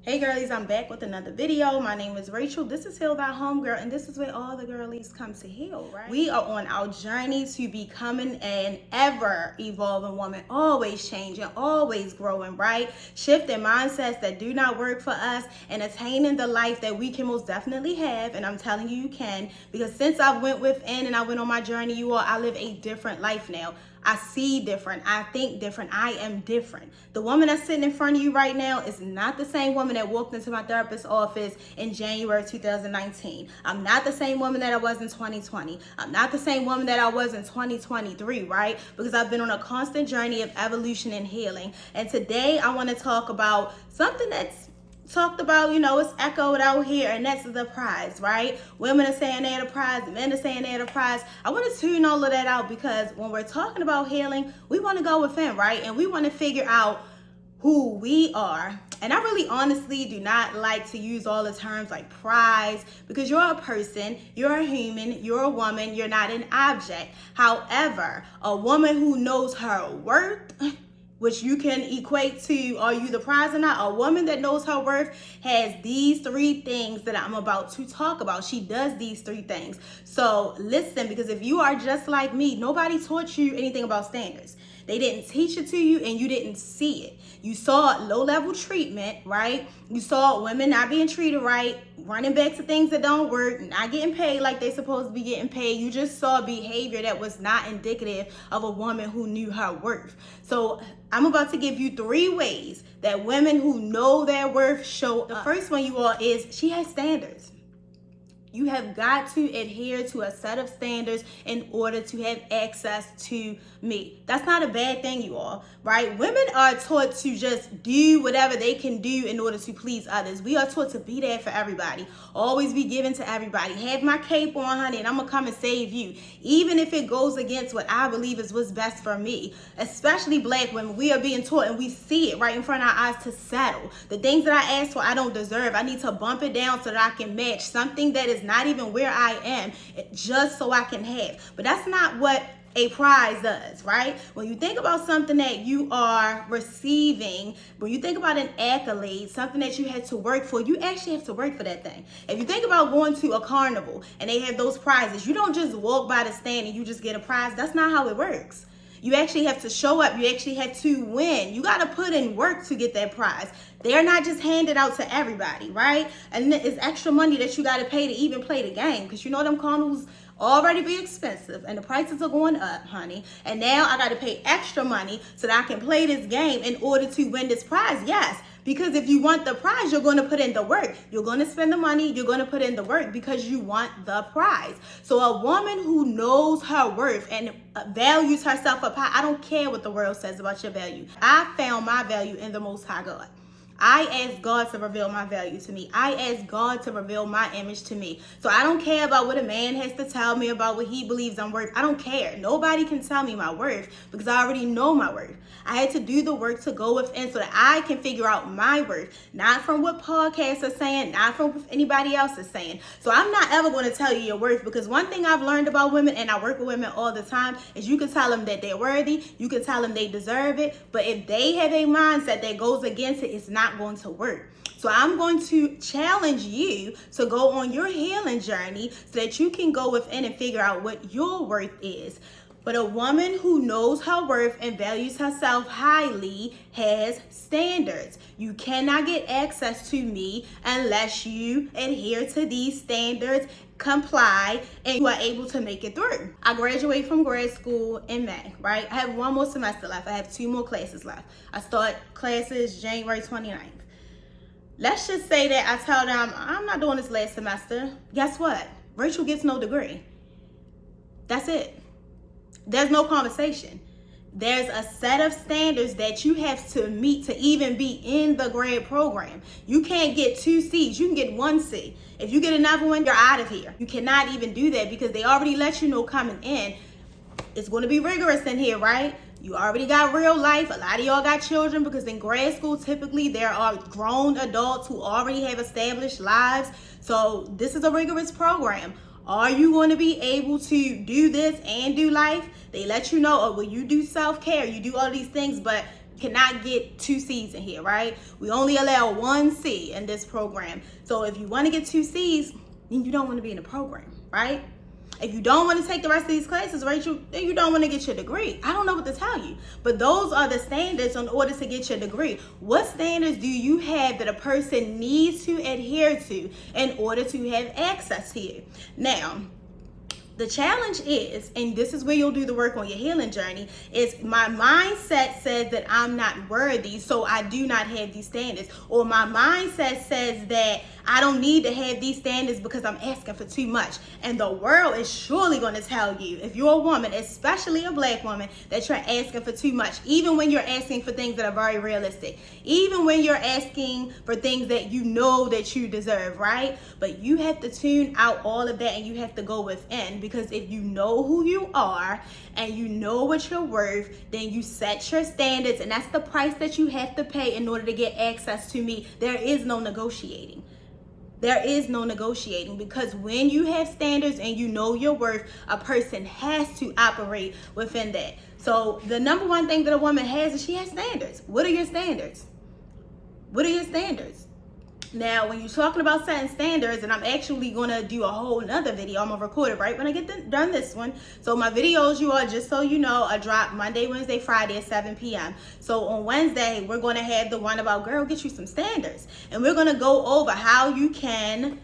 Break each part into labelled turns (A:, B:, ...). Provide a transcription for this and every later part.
A: Hey girlies, I'm back with another video. My name is Rachel. This is Heal Thy Homegirl, and this is where all the girlies come to heal, right? We are on our journey to becoming an ever evolving woman, always changing, always growing, right? Shifting mindsets that do not work for us and attaining the life that we can most definitely have. And I'm telling you, you can, because since I went within and I went on my journey, you all, I live a different life now. I see different. I think different. I am different. The woman that's sitting in front of you right now is not the same woman that walked into my therapist's office in January 2019. I'm not the same woman that I was in 2020. I'm not the same woman that I was in 2023, right? Because I've been on a constant journey of evolution and healing. And today I want to talk about something that's talked about, it's echoed out here, and that's the prize, right? Women are saying they're the prize, men are saying they're the prize. I want to tune all of that out because when we're talking about healing, we want to go within, right? And we want to figure out who we are. And I really honestly do not like to use all the terms like prize, because you're a person, you're a human, you're a woman, you're not an object. However, a woman who knows her worth, which you can equate to, are you the prize or not? A woman that knows her worth has these three things that I'm about to talk about. She does these three things. So listen, because if you are just like me, nobody taught you anything about standards. They didn't teach it to you and you didn't see it. You saw low-level treatment, right? You saw women not being treated right, running back to things that don't work, not getting paid like they're supposed to be getting paid. You just saw behavior that was not indicative of a woman who knew her worth. So I'm about to give you 3 ways that women who know their worth show up. The first one, you all, is she has standards. You have got to adhere to a set of standards in order to have access to me. That's not a bad thing, you all, right? Women are taught to just do whatever they can do in order to please others. We are taught to be there for everybody, always be giving to everybody. Have my cape on, honey, and I'm gonna come and save you, even if it goes against what I believe is what's best for me. Especially black women, we are being taught, and we see it right in front of our eyes, to settle. The things that I ask for, I don't deserve. I need to bump it down so that I can match something that is not even where I am, just so I can have. But that's not what a prize does, right? When you think about something that you are receiving, when you think about an accolade, something that you had to work for, you actually have to work for that thing. If you think about going to a carnival and they have those prizes, you don't just walk by the stand and you just get a prize. That's not how it works. You actually have to show up. You actually have to win. You got to put in work to get that prize. They're not just handed out to everybody, right? And it's extra money that you got to pay to even play the game, because you know them carnivals already be expensive and the prices are going up, honey. And now I got to pay extra money so that I can play this game in order to win this prize. Yes, because if you want the prize, you're going to put in the work. You're going to spend the money. You're going to put in the work because you want the prize. So a woman who knows her worth and values herself up high, I don't care what the world says about your value. I found my value in the Most High God. I asked God to reveal my value to me. I asked God to reveal my image to me. So I don't care about what a man has to tell me about what he believes I'm worth. I don't care. Nobody can tell me my worth because I already know my worth. I had to do the work to go within so that I can figure out my worth, not from what podcasts are saying, not from what anybody else is saying. So I'm not ever going to tell you your worth, because one thing I've learned about women, and I work with women all the time, is you can tell them that they're worthy, you can tell them they deserve it, but if they have a mindset that goes against it, it's not going to work. So I'm going to challenge you to go on your healing journey so that you can go within and figure out what your worth is. But a woman who knows her worth and values herself highly has standards. You cannot get access to me unless you adhere to these standards, comply, and you are able to make it through. I graduate from grad school in May, right? I have 1 more semester left. I have 2 more classes left. I start classes January 29th. Let's just say that I tell them, I'm not doing this last semester. Guess what? Rachel gets no degree. That's it. There's no conversation. There's a set of standards that you have to meet to even be in the grad program. You can't get 2 C's. You can get 1 C. If you get another one, you're out of here. You cannot even do that because they already let you know coming in. It's going to be rigorous in here, right? You already got real life. A lot of y'all got children, because in grad school, typically there are grown adults who already have established lives. So this is a rigorous program. Are you going to be able to do this and do life? They let you know, oh, well, you do self-care, you do all these things, but cannot get 2 C's in here, right? We only allow 1 C in this program. So if you want to get 2 C's, then you don't want to be in the program, right? If you don't want to take the rest of these classes, Rachel, then you don't want to get your degree. I don't know what to tell you, but those are the standards in order to get your degree. What standards do you have that a person needs to adhere to in order to have access to you? Now, the challenge is, and this is where you'll do the work on your healing journey, is my mindset says that I'm not worthy, so I do not have these standards. Or my mindset says that I don't need to have these standards because I'm asking for too much. And the world is surely going to tell you, if you're a woman, especially a black woman, that you're asking for too much, even when you're asking for things that are very realistic, even when you're asking for things that you know that you deserve, right? But you have to tune out all of that and you have to go within, because if you know who you are and you know what you're worth, then you set your standards, and that's the price that you have to pay in order to get access to me. There is no negotiating. There is no negotiating, because when you have standards and you know your worth, a person has to operate within that. So the number one thing that a woman has is she has standards. What are your standards? What are your standards? Now, when you're talking about setting standards, and I'm actually going to do a whole nother video, I'm going to record it right when I get done this one. So my videos, you all, just so you know, are dropped Monday, Wednesday, Friday at 7 p.m. So on Wednesday, we're going to have the one about, girl, get you some standards. And we're going to go over how you can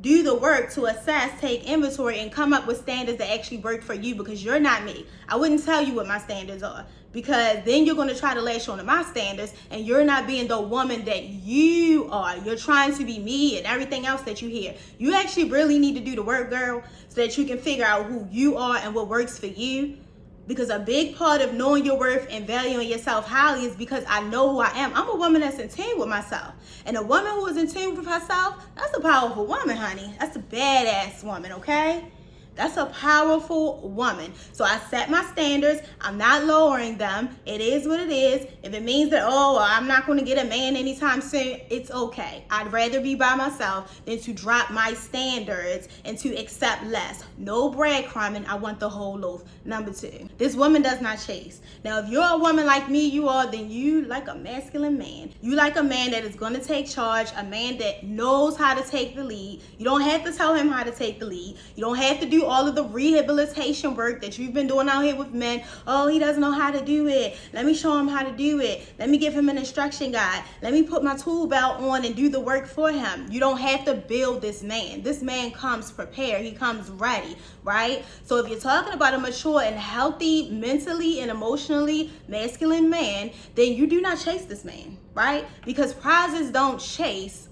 A: do the work to assess, take inventory, and come up with standards that actually work for you, because you're not me. I wouldn't tell you what my standards are, because then you're going to try to latch on to my standards, and you're not being the woman that you are. You're trying to be me and everything else that you hear. You actually really need to do the work, girl, so that you can figure out who you are and what works for you. Because a big part of knowing your worth and valuing yourself highly is because I know who I am. I'm a woman that's in tune with myself. And a woman who is in tune with herself, that's a powerful woman, honey. That's a badass woman, okay? That's a powerful woman. So I set my standards. I'm not lowering them. It is what it is. If it means that, oh, I'm not going to get a man anytime soon, it's okay. I'd rather be by myself than to drop my standards and to accept less. No breadcrumbing. I want the whole loaf. Number 2, this woman does not chase. Now, if you're a woman like me, you are, then you like a masculine man. You like a man that is going to take charge, a man that knows how to take the lead. You don't have to tell him how to take the lead. You don't have to do all of the rehabilitation work that you've been doing out here with men. Oh, he doesn't know how to do it. Let me show him how to do it. Let me give him an instruction guide. Let me put my tool belt on and do the work for him. You don't have to build this man. This man comes prepared. He comes ready, right? So if you're talking about a mature and healthy, mentally and emotionally masculine man, then you do not chase this man, right? Because prizes don't chase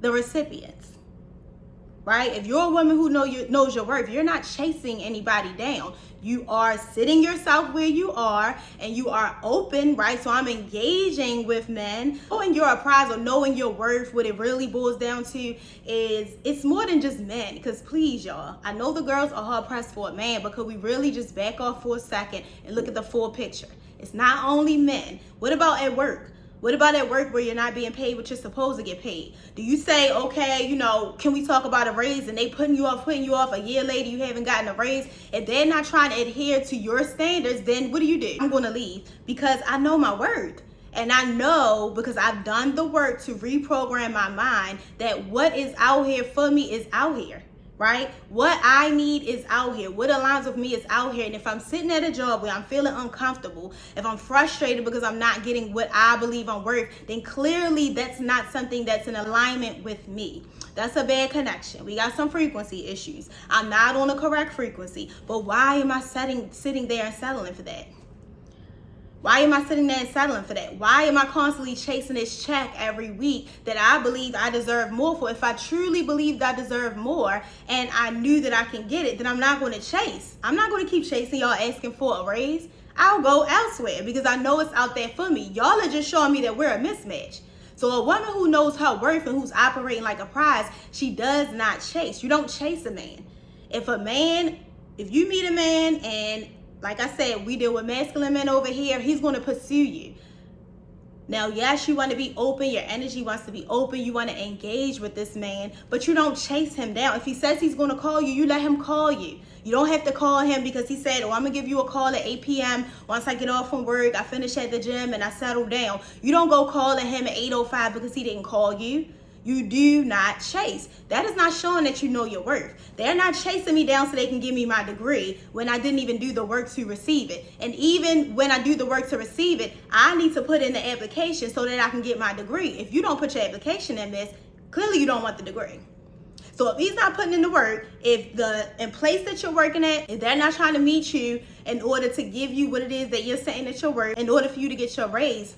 A: the recipients. Right? If you're a woman who knows your worth, you're not chasing anybody down. You are sitting yourself where you are, and you are open, right? So I'm engaging with men. Knowing you're a prize, or knowing your worth, what it really boils down to is it's more than just men. Because please, y'all, I know the girls are hard pressed for a man, but could we really just back off for a second and look at the full picture? It's not only men. What about at work? What about at work where you're not being paid what you're supposed to get paid? Do you say, okay, can we talk about a raise, and they putting you off a year later, you haven't gotten a raise? If they're not trying to adhere to your standards, then what do? I'm going to leave, because I know my worth. And I know, because I've done the work to reprogram my mind, that what is out here for me is out here. Right? What I need is out here. What aligns with me is out here. And if I'm sitting at a job where I'm feeling uncomfortable, if I'm frustrated because I'm not getting what I believe I'm worth, then clearly that's not something that's in alignment with me. That's a bad connection. We got some frequency issues. I'm not on the correct frequency. But why am I sitting there and settling for that? Why am I sitting there and settling for that? Why am I constantly chasing this check every week that I believe I deserve more for? If I truly believed I deserve more and I knew that I can get it, then I'm not going to chase. I'm not going to keep chasing y'all asking for a raise. I'll go elsewhere because I know it's out there for me. Y'all are just showing me that we're a mismatch. So a woman who knows her worth and who's operating like a prize, she does not chase. You don't chase a man. If you meet a man and, like I said, we deal with masculine men over here, he's going to pursue you. Now, yes, you want to be open. Your energy wants to be open. You want to engage with this man, but you don't chase him down. If he says he's going to call you, you let him call you. You don't have to call him because he said, oh, I'm going to give you a call at 8 p.m. Once I get off from work, I finish at the gym and I settle down. You don't go calling him at 8:05 because he didn't call you. You do not chase. That is not showing that you know your worth. They're not chasing me down so they can give me my degree when I didn't even do the work to receive it. And even when I do the work to receive it, I need to put in the application so that I can get my degree. If you don't put your application in this, clearly you don't want the degree. So if he's not putting in the work, if the place that you're working at, if they're not trying to meet you in order to give you what it is that you're saying that you're worth, in order for you to get your raise,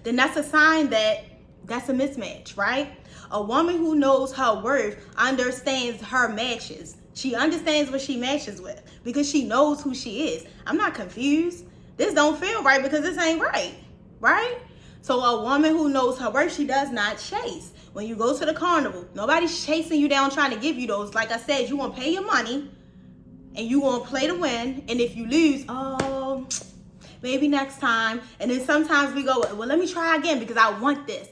A: then that's a sign that that's a mismatch, right? A woman who knows her worth understands her matches. She understands what she matches with because she knows who she is. I'm not confused. This don't feel right because this ain't right, right? So a woman who knows her worth, she does not chase. When you go to the carnival, nobody's chasing you down trying to give you those. Like I said, you want to pay your money and you want to play to win. And if you lose, oh, maybe next time. And then sometimes we go, well, let me try again because I want this.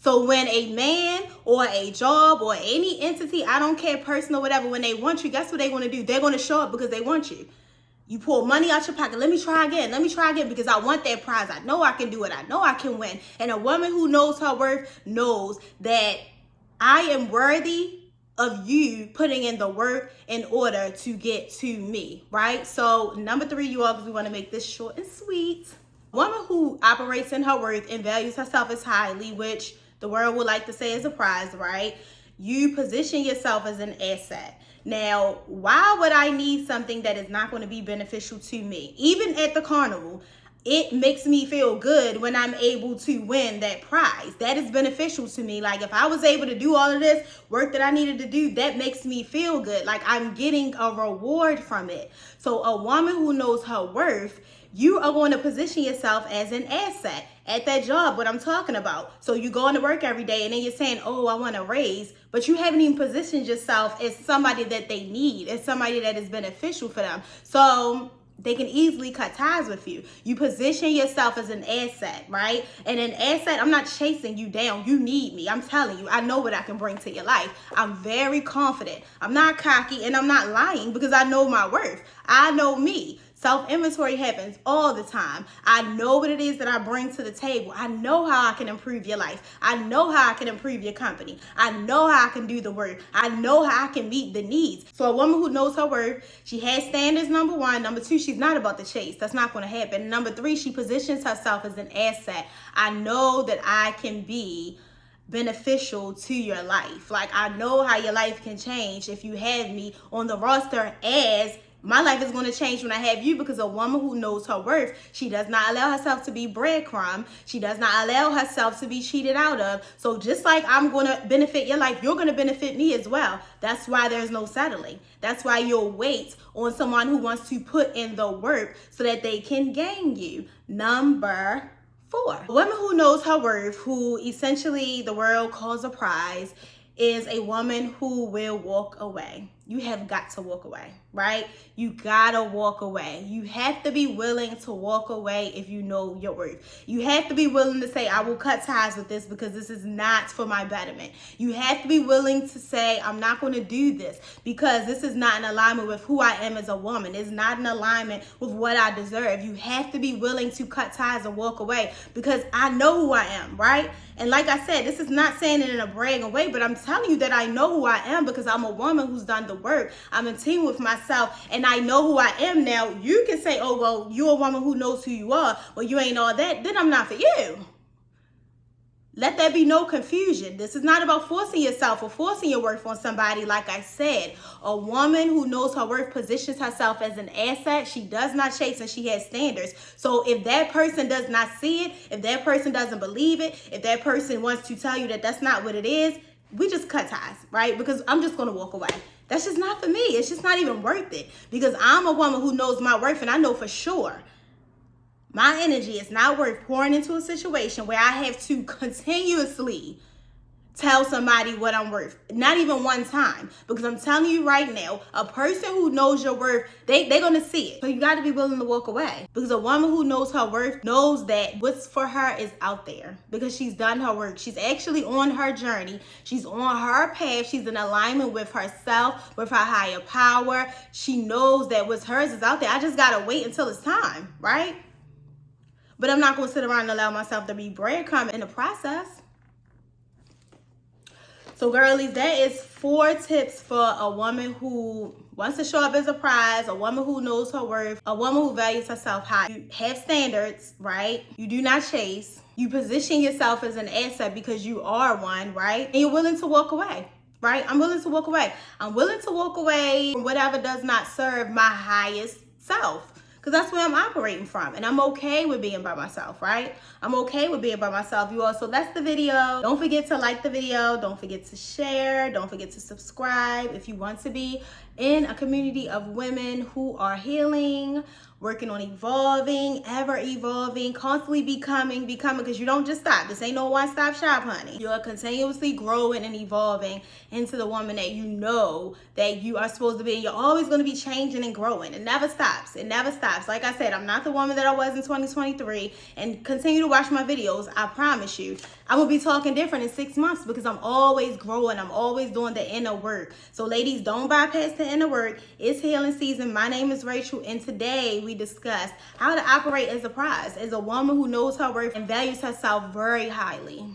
A: So when a man or a job or any entity, I don't care, person or whatever, when they want you, guess what they're going to do? They're going to show up because they want you. You pull money out your pocket. Let me try again. Let me try again because I want that prize. I know I can do it. I know I can win. And a woman who knows her worth knows that I am worthy of you putting in the work in order to get to me, right? So number 3, you all, because we want to make this short and sweet. A woman who operates in her worth and values herself as highly, which the world would like to say is a prize, right? You position yourself as an asset. Now, why would I need something that is not going to be beneficial to me? Even at the carnival, it makes me feel good when I'm able to win that prize. That is beneficial to me. Like if I was able to do all of this work that I needed to do, that makes me feel good. Like I'm getting a reward from it. So a woman who knows her worth, you are going to position yourself as an asset at that job, what I'm talking about. So you go into work every day and then you're saying, oh, I want a raise, but you haven't even positioned yourself as somebody that they need, as somebody that is beneficial for them. So they can easily cut ties with you. You position yourself as an asset, right? And an asset, I'm not chasing you down. You need me. I'm telling you, I know what I can bring to your life. I'm very confident. I'm not cocky and I'm not lying because I know my worth. I know me. Self-inventory happens all the time. I know what it is that I bring to the table. I know how I can improve your life. I know how I can improve your company. I know how I can do the work. I know how I can meet the needs. So a woman who knows her worth, she has standards, number 1. Number 2, she's not about to chase. That's not going to happen. Number 3, she positions herself as an asset. I know that I can be beneficial to your life. Like I know how your life can change if you have me on the roster, as my life is going to change when I have you, because a woman who knows her worth, she does not allow herself to be breadcrumb. She does not allow herself to be cheated out of. So just like I'm going to benefit your life, you're going to benefit me as well. That's why there's no settling. That's why you'll wait on someone who wants to put in the work so that they can gain you. Number 4, a woman who knows her worth, who essentially the world calls a prize, is a woman who will walk away. You have got to walk away, right? You gotta walk away. You have to be willing to walk away if you know your worth. You have to be willing to say, I will cut ties with this because this is not for my betterment. You have to be willing to say, I'm not going to do this because this is not in alignment with who I am as a woman. It's not in alignment with what I deserve. You have to be willing to cut ties and walk away because I know who I am, right? And like I said, this is not saying it in a bragging way, but I'm telling you that I know who I am because I'm a woman who's done the work. I'm in team with myself and I know who I am now. You can say, oh, well, you're a woman who knows who you are. Well, you ain't all that. Then I'm not for you. Let there be no confusion. This is not about forcing yourself or forcing your worth on somebody. Like I said, a woman who knows her worth positions herself as an asset. She does not chase and she has standards. So if that person does not see it, if that person doesn't believe it, if that person wants to tell you that that's not what it is, we just cut ties, right? Because I'm just going to walk away. That's just not for me. It's just not even worth it because I'm a woman who knows my worth and I know for sure my energy is not worth pouring into a situation where I have to continuously tell somebody what I'm worth. Not even one time. Because I'm telling you right now, a person who knows your worth, they're going to see it. So you got to be willing to walk away. Because a woman who knows her worth knows that what's for her is out there. Because she's done her work. She's actually on her journey. She's on her path. She's in alignment with herself, with her higher power. She knows that what's hers is out there. I just got to wait until it's time, right? But I'm not going to sit around and allow myself to be breadcrumb in the process. So girlies, that is 4 tips for a woman who wants to show up as a prize, a woman who knows her worth, a woman who values herself high. You have standards, right? You do not chase. You position yourself as an asset because you are one, right? And you're willing to walk away, right? I'm willing to walk away. I'm willing to walk away from whatever does not serve my highest self. Because that's where I'm operating from. And I'm okay with being by myself, right? I'm okay with being by myself, you all. So that's the video. Don't forget to like the video. Don't forget to share. Don't forget to subscribe if you want to be in a community of women who are healing, working on evolving, ever evolving, constantly becoming, because you don't just stop. This ain't no one-stop shop, honey. You're continuously growing and evolving into the woman that you know that you are supposed to be. And you're always going to be changing and growing. It never stops. It never stops. Like I said, I'm not the woman that I was in 2023. And continue to watch my videos. I promise you. I will be talking different in 6 months because I'm always growing. I'm always doing the inner work. So ladies, don't bypass the inner work. It's healing season. My name is Rachel, and today we discussed how to operate as a prize, as a woman who knows her worth and values herself very highly.